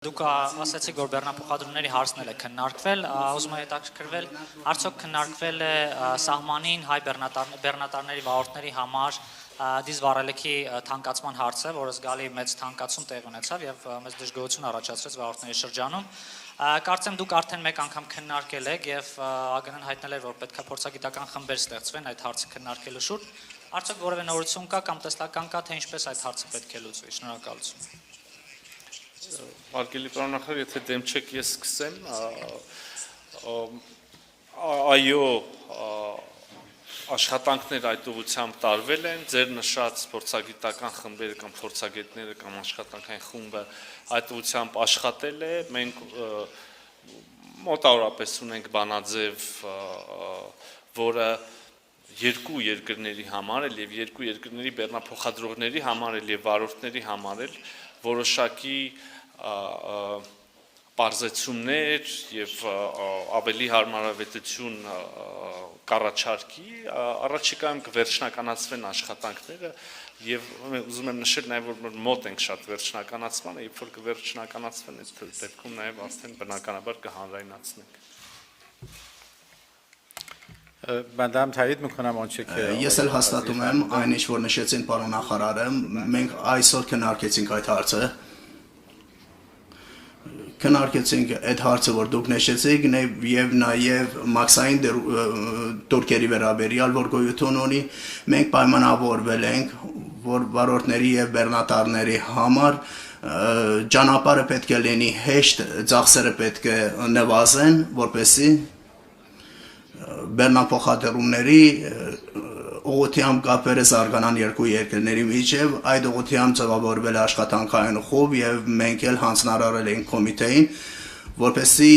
Դուք ասացիք, որ բեռնափոխադրումների հարցն է քննարկվել, ուզում եմ հետաքրքրվել, արդյոք քննարկվել է սահմանին հայ բեռնատարների վարորդների համար դիզվառելիքի թանկացման հարցը, որը զգալի մեծ թանկացում տեղի ունեցավ եւ մեծ դժգոհություն առաջացրեց վարորդների շրջանում։ Կարծեմ դուք արդեն մեկ անգամ քննարկել եք եւ ԱԳՆ-ն հայտնել էր, որ պետք է փորձագիտական խմբեր ստեղծվեն այդ հարցը քննարկելու շուրջ։ Արդյոք որևէ նորություն կա կամ տեսլական կա, թե ինչպես այդ հարցը պետք է լուծվի։ Շնորհակալություն։ Արգելի պարոնախար, եթե դեմ չեք, ես սկսեմ, այո, աշխատանքներ այդ ուղղությամբ տարվել են, ձեր նշած փորձագիտական խմբերը կամ փորձագետները կամ աշխատանքային խումբը այդ ուղղությամբ աշխատել է, մենք մոտավորապես ունենք բանաձև, որը երկու երկրների համար էլ եւ երկու երկրների բեռնափոխադրողների համար էլ եւ վարորդների համար էլ որոշակի պարզեցումներ եւ ավելի հարմարավետություն կառաջարկի, առաջիկայում կվերջնականացվեն աշխատանքները եւ ուզում եմ նշել նաեւ որ մոտ ենք շատ վերջնականացմանը, երբ որ կվերջնականացվեն այդ դեպքում նաեւ արդեն բնականաբար կհանրայնացնենք։ Madam Թայիդ Ես էլ հաստատում եմ այն ինչ որ նշեցին պարոն նախարարը, մենք այսօր քննարկեցինք այդ հարցը։ Քննարկեցինք այդ հարցը, որ դուք նշեցիք, եւ նաեւ մաքսային դուրքերի վերաբերյալ, որ գոյություն ունի, մենք պայմանավորվել ենք, որ վարորդների եւ բեռնատարների համար ճանապարհը պետք է լինի հեշտ, ծախսերը պետք է նվազեն, որպեսզի բեռնափոխադրումների ուղղությամբ կապերը զարգանան երկու երկրների միջև, այդ ուղղությամբ ձևավորվել է աշխատանքային խումբ եւ մենք էլ հանձնարարել ենք կոմիտեին, որպեսզի